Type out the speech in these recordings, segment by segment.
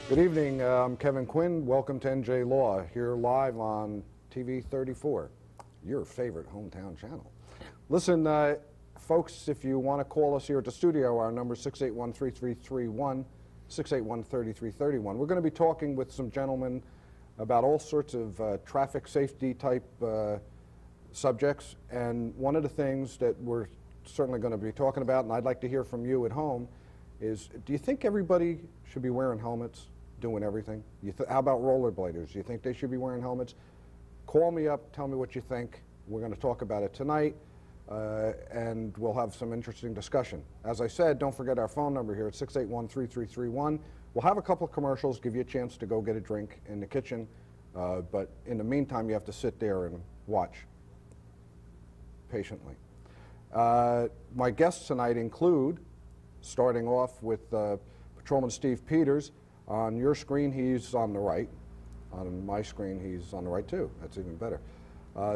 Good evening. I'm Kevin Quinn. Welcome to NJ Law, here live on TV 34, your favorite hometown channel. Listen, folks, if you want to call us here at the studio, our number is 681-3331, 681-3331. We're going to be talking with some gentlemen about all sorts of traffic safety type subjects, and one of the things that we're certainly going to be talking about, and I'd like to hear from you at home, is do you think everybody should be wearing helmets doing everything? How about rollerbladers? Do you think they should be wearing helmets? Call me up, tell me what you think. We're going to talk about it tonight, and we'll have some interesting discussion. As I said, don't forget our phone number here at 681-3331. We'll have a couple of commercials, give you a chance to go get a drink in the kitchen, but in the meantime, you have to sit there and watch patiently. My guests tonight include, starting off with Patrolman Steve Peters. On your screen, he's on the right. On my screen, he's on the right too. That's even better.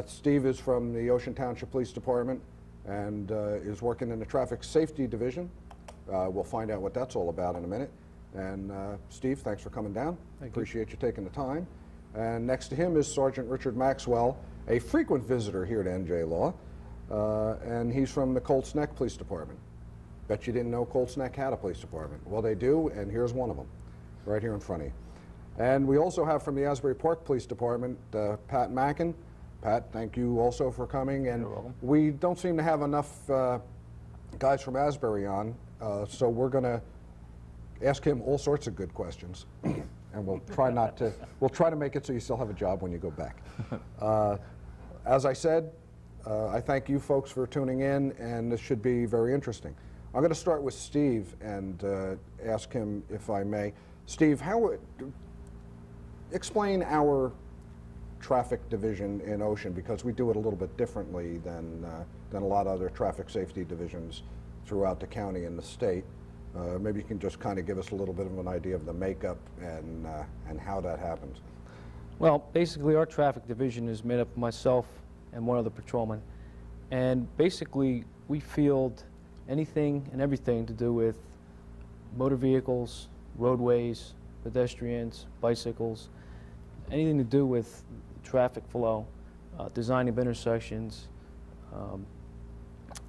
Steve is from the Ocean Township Police Department and is working in the Traffic Safety Division. We'll find out what that's all about in a minute. And Steve, thanks for coming down. Appreciate you taking the time. And next to him is Sergeant Richard Maxwell, a frequent visitor here to NJ Law, and he's from the Colts Neck Police Department. Bet you didn't know Colts Neck had a police department. Well, they do, and here's one of them, right here in front of you. And we also have from the Asbury Park Police Department, Pat Mackin. Pat, thank you also for coming. And we don't seem to have enough guys from Asbury on, so we're going to ask him all sorts of good questions. And we'll try to make it so you still have a job when you go back. As I said, I thank you folks for tuning in, and this should be very interesting. I'm going to start with Steve and ask him, if I may. Steve, explain our traffic division in Ocean, because we do it a little bit differently than a lot of other traffic safety divisions throughout the county and the state. Maybe you can just kind of give us a little bit of an idea of the makeup and how that happens. Well, basically our traffic division is made up of myself and one other patrolman, and basically we field anything and everything to do with motor vehicles, roadways, pedestrians, bicycles, anything to do with traffic flow, designing of intersections.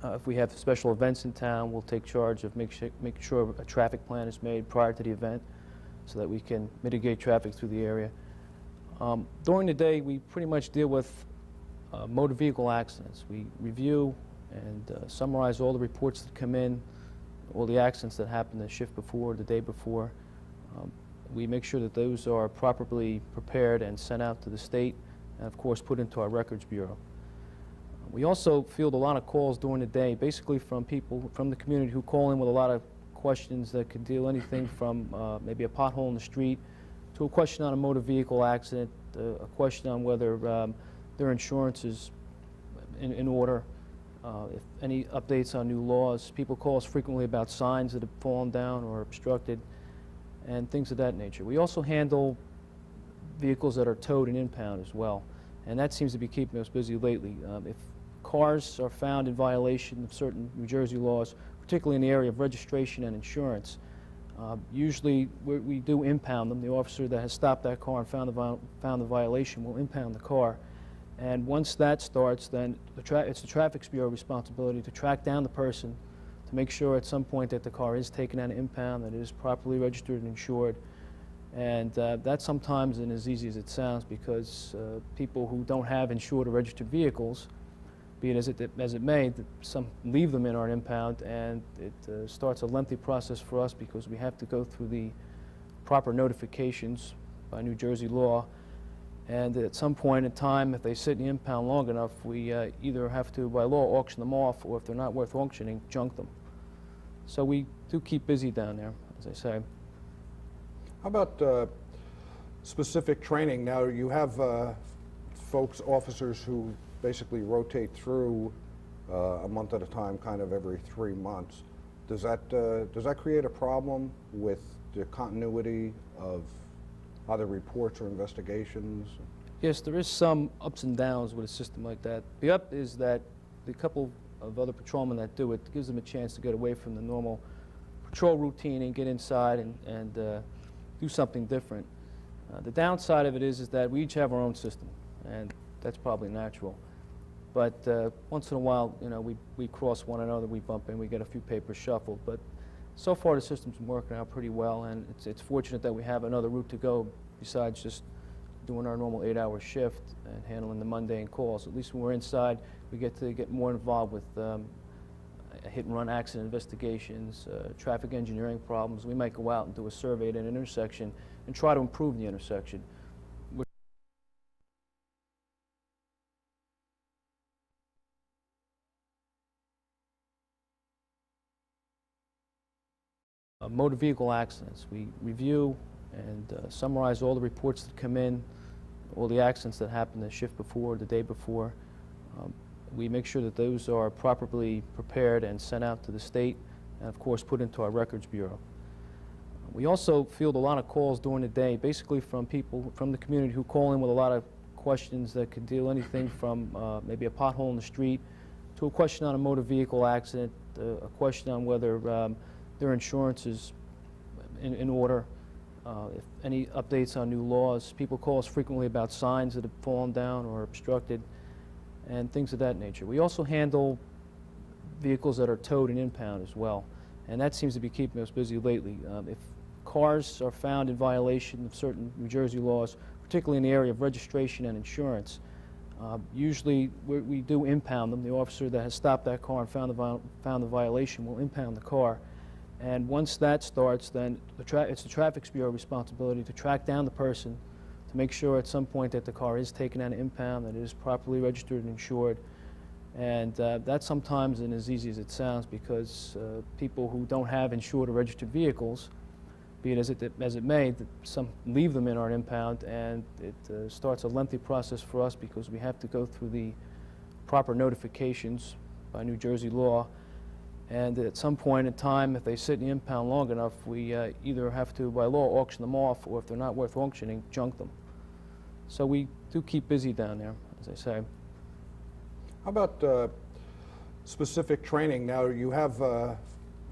If we have special events in town, we'll take charge of making sure a traffic plan is made prior to the event so that we can mitigate traffic through the area. During the day, we pretty much deal with motor vehicle accidents. We review and summarize all the reports that come in, all the accidents that happened the shift before, the day before. We make sure that those are properly prepared and sent out to the state, and of course put into our records bureau. We also field a lot of calls during the day, basically from people from the community who call in with a lot of questions that could deal anything from maybe a pothole in the street to a question on a motor vehicle accident, a question on whether their insurance is in order, if any updates on new laws. People call us frequently about signs that have fallen down or obstructed and things of that nature. We also handle vehicles that are towed and impound as well, and that seems to be keeping us busy lately. If cars are found in violation of certain New Jersey laws, particularly in the area of registration and insurance, usually we do impound them. The officer that has stopped that car and found the violation will impound the car. And once that starts, then it's the Traffic Bureau responsibility to track down the person, to make sure at some point that the car is taken out of impound, that it is properly registered and insured. And that sometimes isn't as easy as it sounds, because people who don't have insured or registered vehicles, be it as it may, some leave them in our impound, and it starts a lengthy process for us because we have to go through the proper notifications by New Jersey law. And at some point in time, if they sit in the impound long enough, we either have to, by law, auction them off, or if they're not worth auctioning, junk them. So we do keep busy down there, as I say. How about specific training? Now, you have folks, officers, who basically rotate through a month at a time, kind of every 3 months. Does that create a problem with the continuity of other reports or investigations? Yes, there is some ups and downs with a system like that. The up is that the couple of other patrolmen that do it gives them a chance to get away from the normal patrol routine and get inside and do something different. The downside of it is that we each have our own system, and that's probably natural. But once in a while, you know, we cross one another, we bump in, we get a few papers shuffled. But so far, the system's been working out pretty well, and it's fortunate that we have another route to go besides just doing our normal 8-hour shift and handling the mundane calls. At least when we're inside, we get to get more involved with hit-and-run accident investigations, traffic engineering problems. We might go out and do a survey at an intersection and try to improve the intersection. Motor vehicle accidents. We review and summarize all the reports that come in, all the accidents that happened the shift before, the day before. We make sure that those are properly prepared and sent out to the state and, of course, put into our records bureau. We also field a lot of calls during the day, basically from people from the community who call in with a lot of questions that could deal anything from maybe a pothole in the street to a question on a motor vehicle accident, a question on whether their insurance is in order, if any updates on new laws. People call us frequently about signs that have fallen down or obstructed and things of that nature. We also handle vehicles that are towed and impound as well, and that seems to be keeping us busy lately. If cars are found in violation of certain New Jersey laws, particularly in the area of registration and insurance, usually we do impound them. The officer that has stopped that car and found the violation will impound the car. And once that starts, then it's the Traffic Bureau responsibility to track down the person, to make sure at some point that the car is taken out of impound, that it is properly registered and insured. And that sometimes isn't as easy as it sounds, because people who don't have insured or registered vehicles, be it as it may, some leave them in our impound, and it starts a lengthy process for us because we have to go through the proper notifications by New Jersey law. And at some point in time, if they sit in the impound long enough, we either have to, by law, auction them off, or if they're not worth auctioning, junk them. So we do keep busy down there, as I say. How about specific training? Now, you have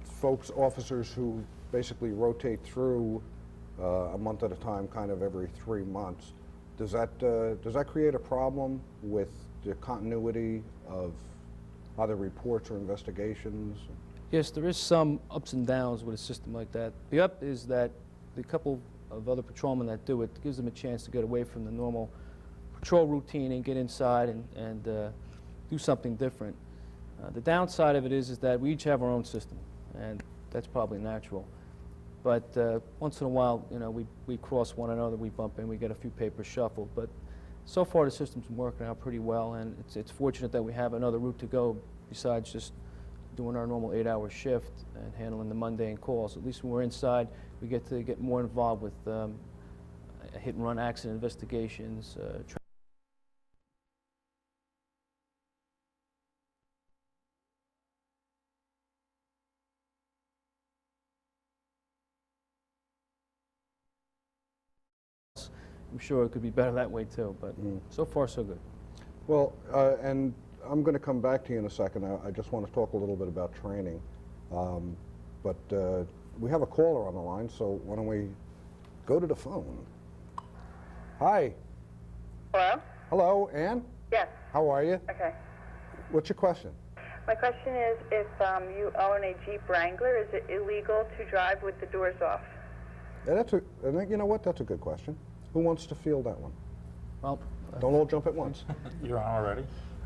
folks, officers, who basically rotate through a month at a time, kind of every 3 months. Does that create a problem with the continuity of other reports or investigations? Yes, there is some ups and downs with a system like that. The up is that the couple of other patrolmen that do it gives them a chance to get away from the normal patrol routine and get inside and do something different. The downside of it is that we each have our own system, and that's probably natural. But once in a while, you know, we cross one another, we bump in, we get a few papers shuffled. But so far, the system's been working out pretty well, and it's fortunate that we have another route to go besides just doing our normal 8-hour shift and handling the mundane calls. At least when we're inside, we get to get more involved with hit-and-run accident investigations, I'm sure it could be better that way too, but so far so good. Well, and I'm going to come back to you in a second. I just want to talk a little bit about training. But we have a caller on the line, so why don't we go to the phone? Hi. Hello? Hello, Ann? Yes. How are you? Okay. What's your question? My question is, if you own a Jeep Wrangler, is it illegal to drive with the doors off? Yeah, you know what? That's a good question. Who wants to field that one? Well, don't all jump at once. You're on already.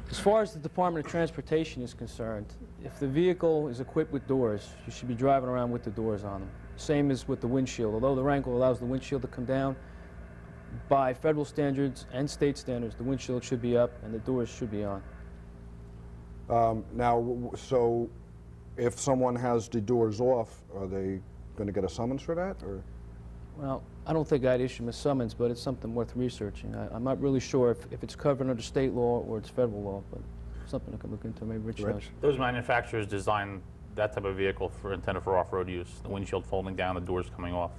As far as the Department of Transportation is concerned, if the vehicle is equipped with doors, you should be driving around with the doors on them. Same as with the windshield. Although the Wrangler allows the windshield to come down, by federal standards and state standards, the windshield should be up and the doors should be on. Now, so if someone has the doors off, are they going to get a summons for that? Or? Well, I don't think I'd issue them a summons, but it's something worth researching. I'm not really sure if it's covered under state law or it's federal law, but something I can look into. Maybe Rich knows. Those manufacturers design that type of vehicle intended for off-road use. The windshield folding down, the doors coming off.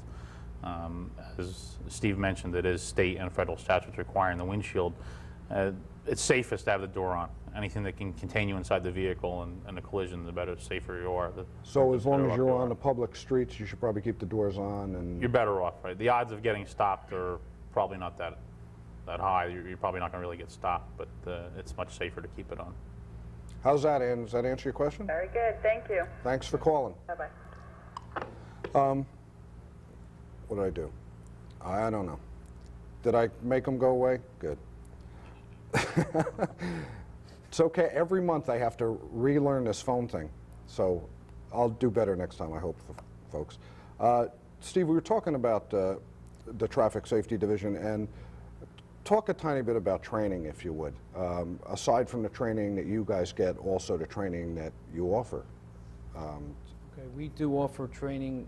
As Steve mentioned, it is state and federal statutes requiring the windshield it's safest to have the door on. Anything that can continue inside the vehicle and a collision, the better, safer you are. So as long as you're on the the public streets, you should probably keep the doors on. And you're better off, right? The odds of getting stopped are probably not that high. You're probably not going to really get stopped, but it's much safer to keep it on. How's that, Ann? Does that answer your question? Very good. Thank you. Thanks for calling. Bye-bye. What did I do? I don't know. Did I make them go away? Good. It's okay. Every month I have to relearn this phone thing. So I'll do better next time, I hope, folks. Steve, we were talking about the Traffic Safety Division, and talk a tiny bit about training, if you would. Aside from the training that you guys get, also the training that you offer. Okay, we do offer training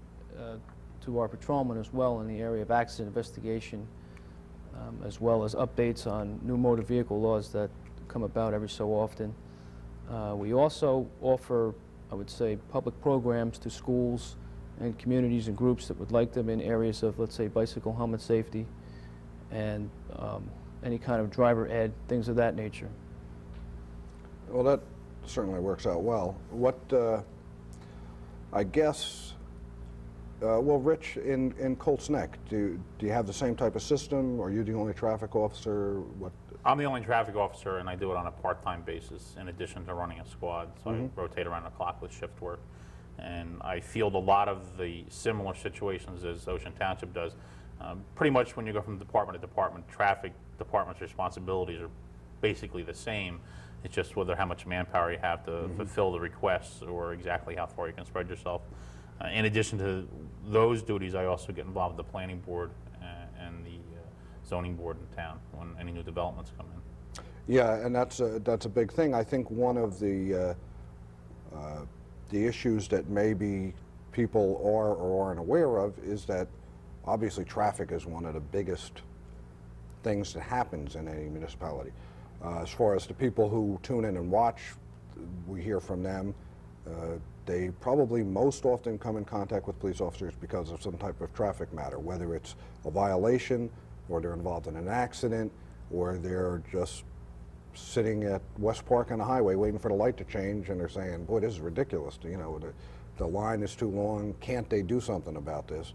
to our patrolmen as well in the area of accident investigation, as well as updates on new motor vehicle laws that come about every so often. We also offer, I would say, public programs to schools and communities and groups that would like them in areas of, let's say, bicycle helmet safety and any kind of driver ed, things of that nature. Well, that certainly works out well. What, I guess, well, Rich, in Colts Neck, do you have the same type of system? Or are you the only traffic officer? What? I'm the only traffic officer, and I do it on a part-time basis in addition to running a squad. So I rotate around the clock with shift work. And I field a lot of the similar situations as Ocean Township does. Pretty much when you go from department to department, traffic department's responsibilities are basically the same. It's just whether how much manpower you have to fulfill the requests or exactly how far you can spread yourself. In addition to those duties, I also get involved with the planning board and the zoning board in town when any new developments come in. Yeah, and that's a big thing. I think one of the issues that maybe people are or aren't aware of is that obviously traffic is one of the biggest things that happens in any municipality. As far as the people who tune in and watch, we hear from them. They probably most often come in contact with police officers because of some type of traffic matter, whether it's a violation or they're involved in an accident or they're just sitting at West Park on the highway waiting for the light to change and they're saying, boy, this is ridiculous. You know, the line is too long. Can't they do something about this?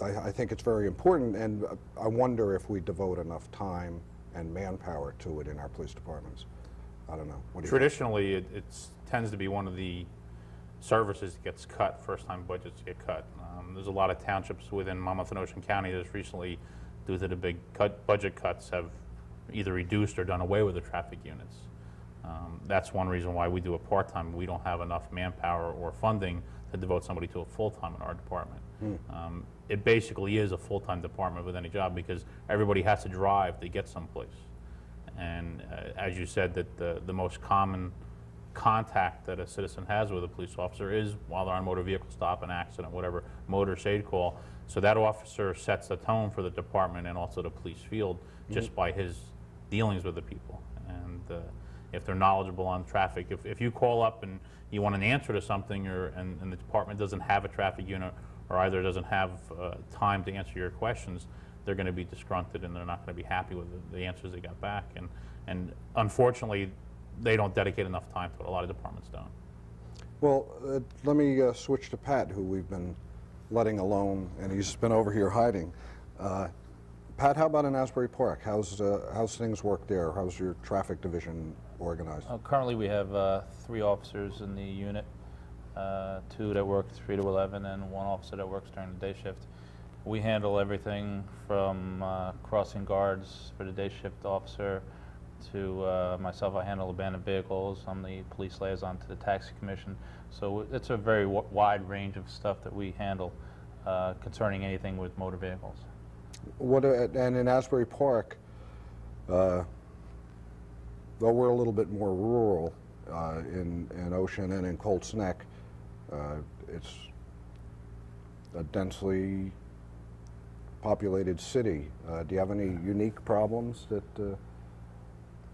I think it's very important, and I wonder if we devote enough time and manpower to it in our police departments. I don't know. What do you Traditionally, it tends to be one of the services that gets cut, first-time budgets get cut. There's a lot of townships within Monmouth and Ocean County that just recently, due to the big budget cuts, have either reduced or done away with the traffic units. That's one reason why we do a part-time. We don't have enough manpower or funding to devote somebody to a full-time in our department. It basically is a full-time department with any job because everybody has to drive to get someplace. And as you said, that the most common contact that a citizen has with a police officer is while they're on a motor vehicle stop, an accident, whatever, motor shade call. So that officer sets the tone for the department and also the police field just by his dealings with the people. And if they're knowledgeable on traffic, if you call up and you want an answer to something and the department doesn't have a traffic unit or either doesn't have time to answer your questions, they're going to be disgruntled and they're not going to be happy with the answers they got back. And unfortunately, they don't dedicate enough time to it. A lot of departments don't. Well, let me switch to Pat, who we've been letting alone, and he's been over here hiding. Pat, how about in Asbury Park? How's things work there? How's your traffic division organized? Currently, we have 3 officers in the unit, 2 that work 3 to 11, and 1 officer that works during the day shift. We handle everything from crossing guards for the day shift officer to myself. I handle abandoned vehicles. I'm the police liaison to the taxi commission. So it's a very wide range of stuff that we handle concerning anything with motor vehicles. And in Asbury Park, though we're a little bit more rural in Ocean and in Colts Neck, it's a densely populated city. Do you have any unique problems that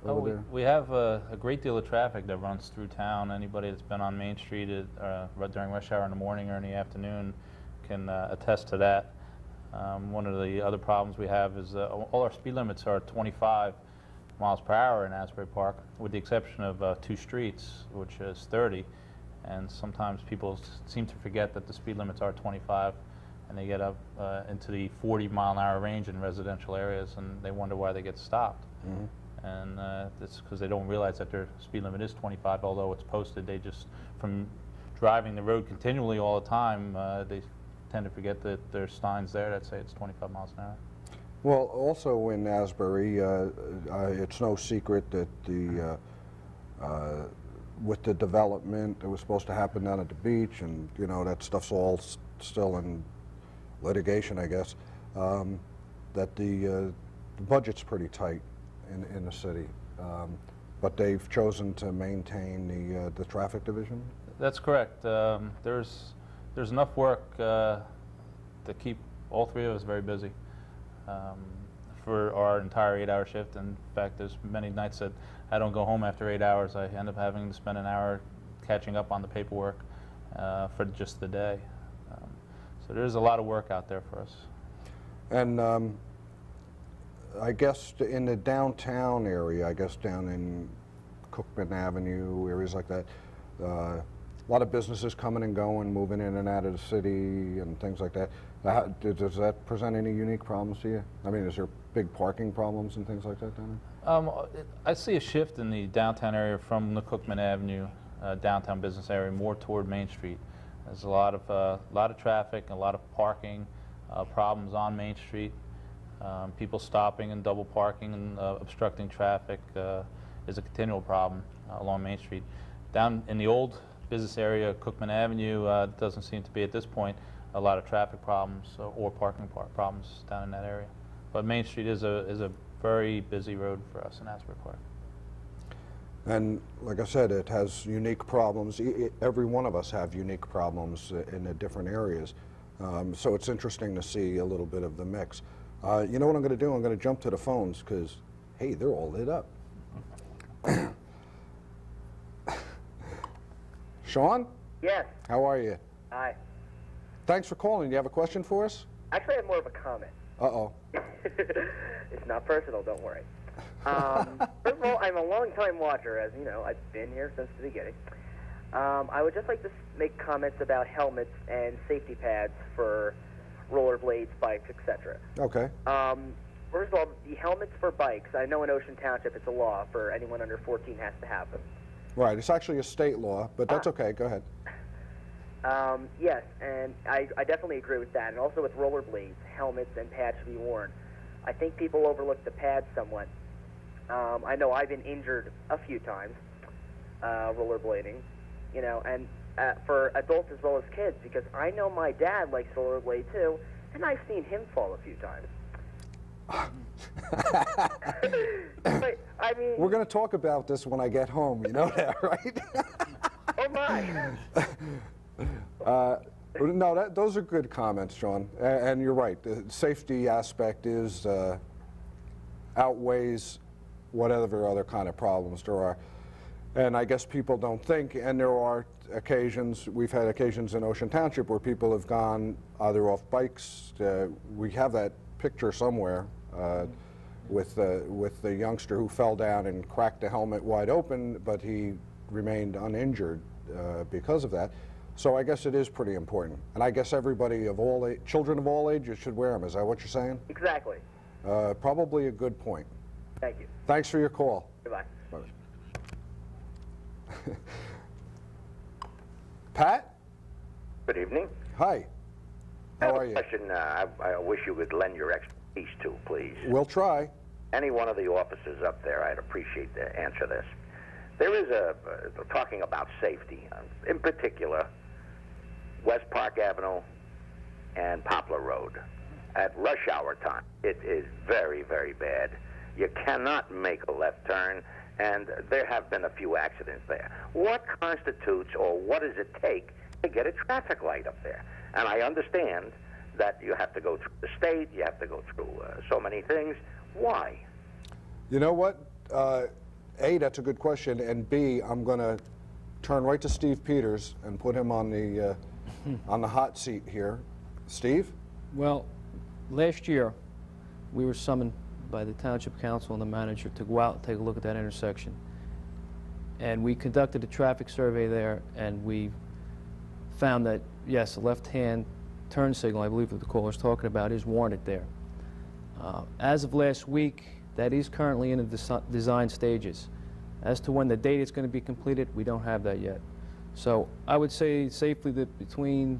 over there? We have a great deal of traffic that runs through town. Anybody that's been on Main Street during rush hour in the morning or in the afternoon can attest to that. One of the other problems we have is all our speed limits are 25 miles per hour in Asbury Park, with the exception of 2 streets, which is 30. And sometimes people seem to forget that the speed limits are 25, and they get up into the 40-mile-an-hour range in residential areas, and they wonder why they get stopped. Mm-hmm. And it's because they don't realize that their speed limit is 25, although it's posted. They just, from driving the road continually all the time, they tend to forget that there's signs there that say it's 25 miles an hour. Well, also in Asbury, it's no secret that the with the development that was supposed to happen down at the beach, and you know that stuff's all still in litigation, I guess. That the budget's pretty tight in the city, but they've chosen to maintain the traffic division. That's correct. There's enough work to keep all 3 of us very busy for our entire 8-hour shift. In fact, there's many nights that I don't go home after 8 hours. I end up having to spend an hour catching up on the paperwork for just the day. So there's a lot of work out there for us. And I guess in the downtown area, I guess down in Cookman Avenue, areas like that, a lot of businesses coming and going, moving in and out of the city and things like that. Does that present any unique problems to you? I mean, is there big parking problems and things like that down there? I see a shift in the downtown area from the Cookman Avenue downtown business area more toward Main Street. There's a lot of traffic, a lot of parking problems on Main Street. People stopping and double parking and obstructing traffic is a continual problem along Main Street. Down in the old business area, Cookman Avenue, doesn't seem to be at this point a lot of traffic problems or parking problems down in that area. But Main Street is a very busy road for us in Asbury Park. And like I said, it has unique problems. Every one of us have unique problems in the different areas. So it's interesting to see a little bit of the mix. You know what I'm going to do? I'm going to jump to the phones because, hey, they're all lit up. Sean? Yes. How are you? Hi. Thanks for calling. Do you have a question for us? Actually, I have more of a comment. Uh-oh. It's not personal, don't worry. First of all, I'm a long-time watcher, as you know. I've been here since the beginning. I would just like to make comments about helmets and safety pads for rollerblades, bikes, etc. Okay. First of all, the helmets for bikes, I know in Ocean Township it's a law for anyone under 14 has to have them. Right, it's actually a state law, but that's okay, go ahead. Yes, and I definitely agree with that. And also with rollerblades, helmets and pads should be worn. I think people overlook the pads somewhat. I know I've been injured a few times rollerblading, you know, and for adults as well as kids, because I know my dad likes rollerblade too, and I've seen him fall a few times. But, I mean, we're going to talk about this when I get home, you know that, right? Oh my! No, those are good comments, Sean, and you're right. The safety aspect is outweighs whatever other kind of problems there are. And I guess people don't think, and there are occasions, we've had occasions in Ocean Township where people have gone either off bikes, we have that picture somewhere with the youngster who fell down and cracked the helmet wide open, but he remained uninjured because of that. So I guess it is pretty important. And I guess everybody of all children of all ages should wear them. Is that what you're saying? Exactly. Probably a good point. Thank you. Thanks for your call. Goodbye. Bye. Pat? Good evening. Hi. How are you? I have a question I wish you would lend your expertise to, please. We'll try. Any one of the officers up there, I'd appreciate to answer this. There is talking about safety, in particular, West Park Avenue and Poplar Road. At rush hour time, it is very, very bad. You cannot make a left turn, and there have been a few accidents there. What constitutes, or what does it take to get a traffic light up there? And I understand that you have to go through the state, you have to go through so many things. Why? You know what? A, that's a good question, and B, I'm going to turn right to Steve Peters and put him on the hot seat here. Steve? Well, Last year, we were summoned by the Township Council and the manager to go out and take a look at that intersection. And we conducted a traffic survey there, and we found that, yes, a left-hand turn signal, I believe that the caller's talking about, is warranted there. As of last week, that is currently in the design stages. As to when the date is going to be completed, we don't have that yet. So I would say safely that between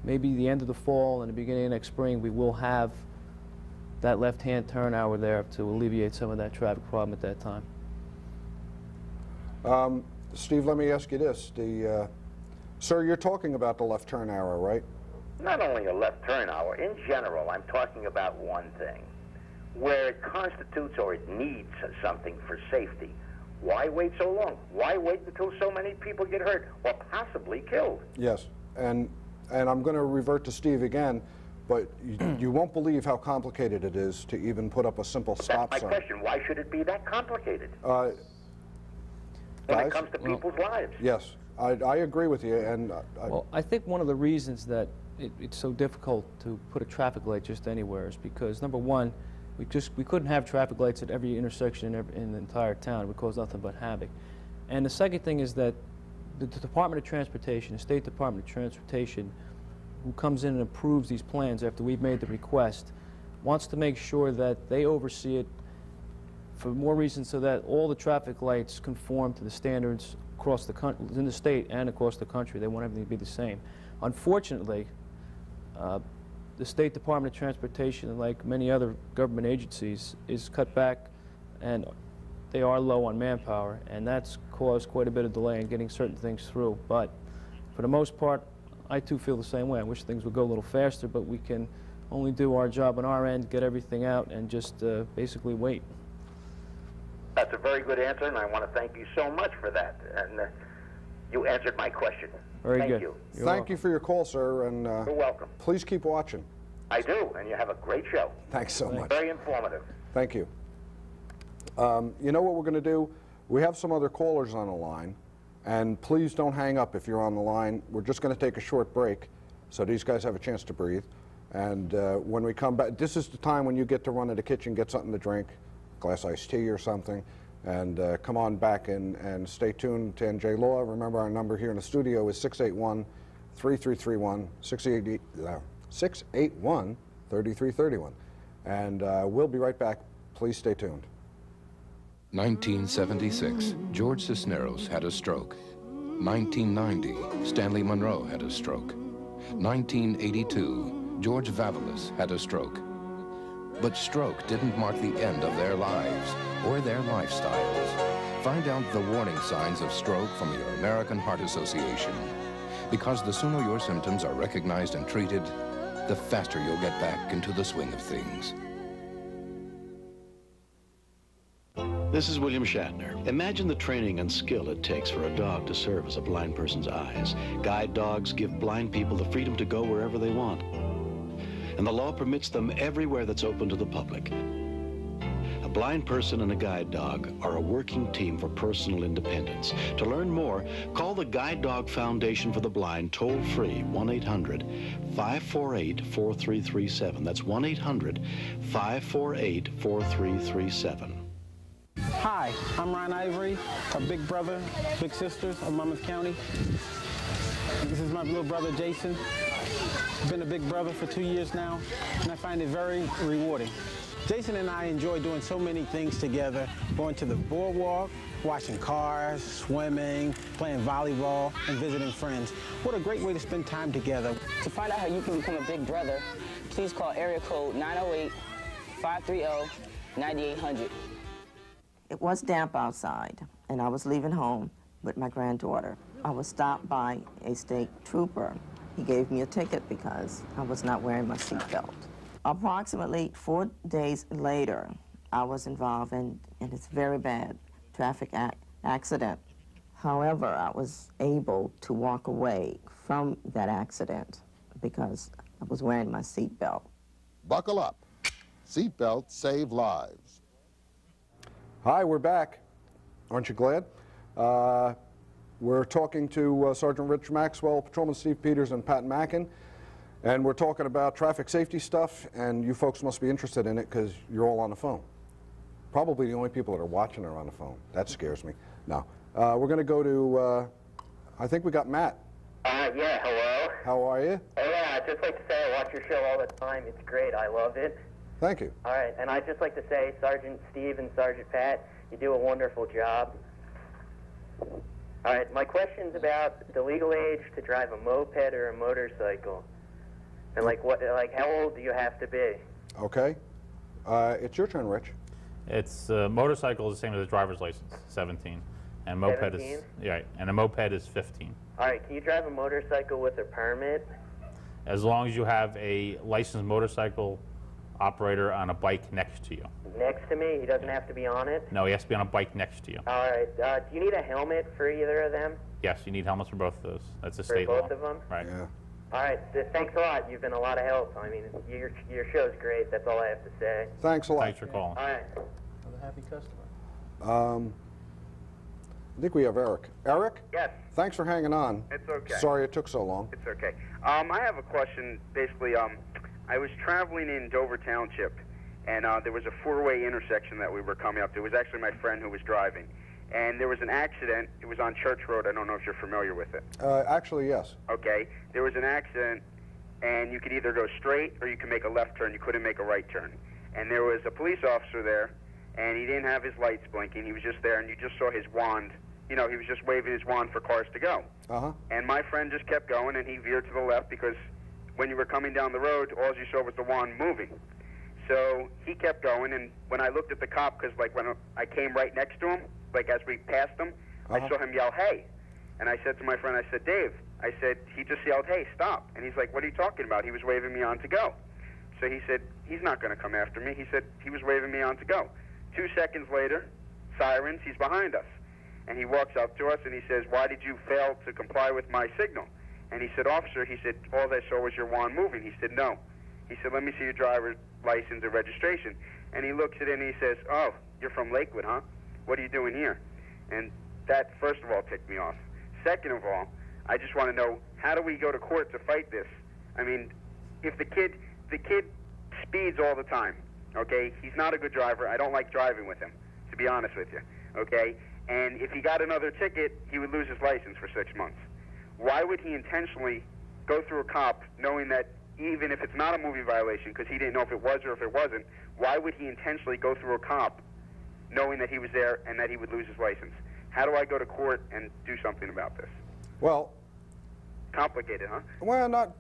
maybe the end of the fall and the beginning of next spring, we will have that left-hand turn hour there to alleviate some of that traffic problem at that time. Steve, let me ask you this. Sir, you're talking about the left turn hour, right? Not only a left turn hour, in general, I'm talking about one thing. Where it constitutes or it needs something for safety, why wait so long? Why wait until so many people get hurt or possibly killed? Yes, and I'm going to revert to Steve again, but you won't believe how complicated it is to even put up a simple stop sign. That's my question. Why should it be that complicated? When it comes to people's lives. Yes, I agree with you. And well, I think one of the reasons that it's so difficult to put a traffic light just anywhere is because, number one, we couldn't have traffic lights at every intersection in the entire town. It would cause nothing but havoc. And the second thing is that the Department of Transportation, the State Department of Transportation, who comes in and approves these plans after we've made the request, wants to make sure that they oversee it for more reasons so that all the traffic lights conform to the standards across the country, in the state and across the country. They want everything to be the same. Unfortunately, the State Department of Transportation, like many other government agencies, is cut back, and they are low on manpower, and that's caused quite a bit of delay in getting certain things through. But for the most part, I too feel the same way. I wish things would go a little faster, but we can only do our job on our end, get everything out, and just basically wait. That's a very good answer, and I want to thank you so much for that. And you answered my question. Very good. Thank you. Thank you for your call, sir, and You're welcome. please keep watching. I do, and you have a great show. Thanks so much. Very informative. Thank you. You know what we're going to do? We have some other callers on the line, and please don't hang up if you're on the line. We're just going to take a short break so these guys have a chance to breathe. And when we come back, this is the time when you get to run to the kitchen, get something to drink, a glass of iced tea or something, and come on back and stay tuned to NJ Law. Remember, our number here in the studio is 681-3331, 681-3331, and we'll be right back. Please stay tuned. 1976, George Cisneros had a stroke. 1990, Stanley Monroe had a stroke. 1982, George Vavilas had a stroke. But stroke didn't mark the end of their lives or their lifestyles. Find out the warning signs of stroke from your American Heart Association. Because the sooner your symptoms are recognized and treated, the faster you'll get back into the swing of things. This is William Shatner. Imagine the training and skill it takes for a dog to serve as a blind person's eyes. Guide dogs give blind people the freedom to go wherever they want. And the law permits them everywhere that's open to the public. A blind person and a guide dog are a working team for personal independence. To learn more, call the Guide Dog Foundation for the Blind toll-free 1-800-548-4337. That's 1-800-548-4337. Hi, I'm Ron Ivory, a big brother, big sisters of Monmouth County. This is my little brother, Jason. I've been a big brother for 2 years now, and I find it very rewarding. Jason and I enjoy doing so many things together, going to the boardwalk, washing cars, swimming, playing volleyball, and visiting friends. What a great way to spend time together. To find out how you can become a big brother, please call area code 908-530-9800. It was damp outside, and I was leaving home with my granddaughter. I was stopped by a state trooper. He gave me a ticket because I was not wearing my seatbelt. Approximately 4 days later, I was involved in this very bad traffic accident. However, I was able to walk away from that accident because I was wearing my seatbelt. Buckle up. Seatbelts save lives. Hi, we're back. Aren't you glad? We're talking to Sergeant Rich Maxwell, Patrolman Steve Peters, and Pat Mackin. And we're talking about traffic safety stuff, and you folks must be interested in it because you're all on the phone. Probably the only people that are watching are on the phone. That scares me. No. We're going to go to, I think we got Matt. Yeah, hello. How are you? Oh, yeah, I'd just like to say I watch your show all the time. It's great. I love it. Thank you. All right, and I'd just like to say, Sergeant Steve and Sergeant Pat, you do a wonderful job. All right, my question's about the legal age to drive a moped or a motorcycle. And how old do you have to be? Okay. It's your turn, Rich. It's motorcycle is the same as a driver's license, 17, and moped 17? is and a moped is 15. All right, can you drive a motorcycle with a permit? As long as you have a licensed motorcycle operator on a bike next to you. Next to me? He doesn't have to be on it? No, he has to be on a bike next to you. All right, do you need a helmet for either of them? Yes, you need helmets for both of those. That's a For state law. both of them? Right. Yeah. All right, thanks a lot. You've been a lot of help. I mean, your show's great. That's all I have to say. Thanks a lot. Thanks for calling. All right. Another happy customer. I think we have Eric. Eric? Yes. Thanks for hanging on. It's okay. Sorry it took so long. It's okay. I have a question. Basically, I was traveling in Dover Township, and there was a four-way intersection that we were coming up to. It was actually my friend who was driving. And there was an accident. It was on Church Road. I don't know if you're familiar with it. Actually, yes. Okay. There was an accident, and you could either go straight or you could make a left turn. You couldn't make a right turn. And there was a police officer there, and he didn't have his lights blinking. He was just there, and you just saw his wand. You know, he was just waving his wand for cars to go. Uh-huh. And my friend just kept going, and he veered to the left because when you were coming down the road, all you saw was the wand moving. So he kept going, and when I looked at the cop, because like when I came right next to him, like as we passed him, I saw him yell, "Hey!" And I said to my friend, I said, "Dave," I said, he just yelled, "Hey, stop!" And he's like, "What are you talking about?" He was waving me on to go. So he said, "He's not going to come after me." He said, he was waving me on to go. 2 seconds later, sirens, he's behind us. And he walks up to us and he says, "Why did you fail to comply with my signal?" And he said, "Officer," he said, "all I saw was your wand moving." He said, "No." He said, "Let me see your driver's license and registration." And he looks at it and he says, "Oh, you're from Lakewood, huh? What are you doing here?" And that, first of all, ticked me off. Second of all, I just want to know, how do we go to court to fight this? I mean, if the kid speeds all the time, okay? He's not a good driver. I don't like driving with him, to be honest with you, okay? And if he got another ticket, he would lose his license for 6 months. Why would he intentionally go through a cop knowing that even if it's not a movie violation, because he didn't know if it was or if it wasn't, why would he intentionally go through a cop knowing that he was there and that he would lose his license? How do I go to court and do something about this? Well, complicated, huh? Well,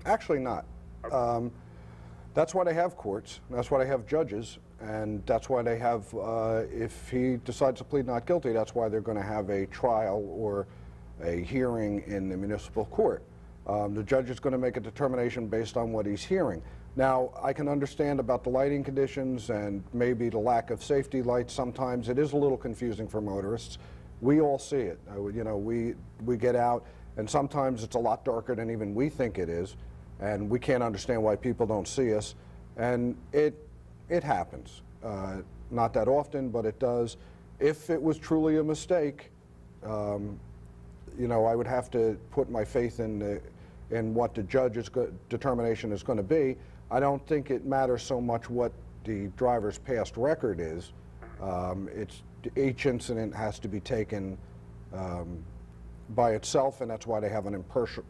actually not. Okay. That's why they have courts. That's why they have judges, and that's why they have, if he decides to plead not guilty, that's why they're going to have a trial or a hearing in the municipal court. The judge is going to make a determination based on what he's hearing. Now, I can understand about the lighting conditions and maybe the lack of safety lights. Sometimes it is a little confusing for motorists. We all see it. You know, we get out, and sometimes it's a lot darker than even we think it is, and we can't understand why people don't see us. And it happens. Not that often, but it does. If it was truly a mistake, you know, I would have to put my faith in what the judge's determination is going to be. I don't think it matters so much what the driver's past record is. Each incident has to be taken by itself, and that's why they have an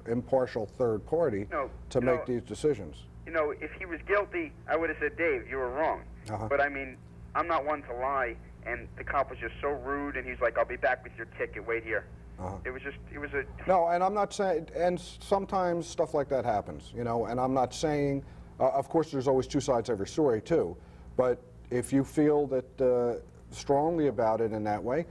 impartial third party to make these decisions. You know, if he was guilty, I would have said, "Dave, you were wrong." But I mean, I'm not one to lie, and the cop was just so rude, and he's like, "I'll be back with your ticket, wait here." It was a... No, and I'm not saying, and sometimes stuff like that happens, you know, and I'm not saying, of course there's always two sides to every story too, but if you feel that strongly about it in that way,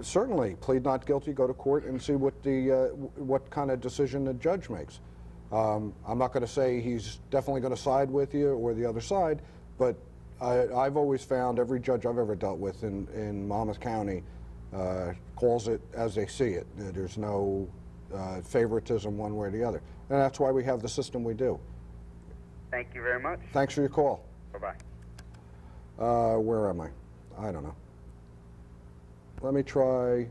certainly plead not guilty, go to court and see what kind of decision the judge makes. I'm not going to say he's definitely going to side with you or the other side, but I've always found every judge I've ever dealt with in Monmouth County calls it as they see it. There's no favoritism one way or the other. And that's why we have the system we do. Thank you very much. Thanks for your call. Bye-bye. Where am I? I don't know. Let me try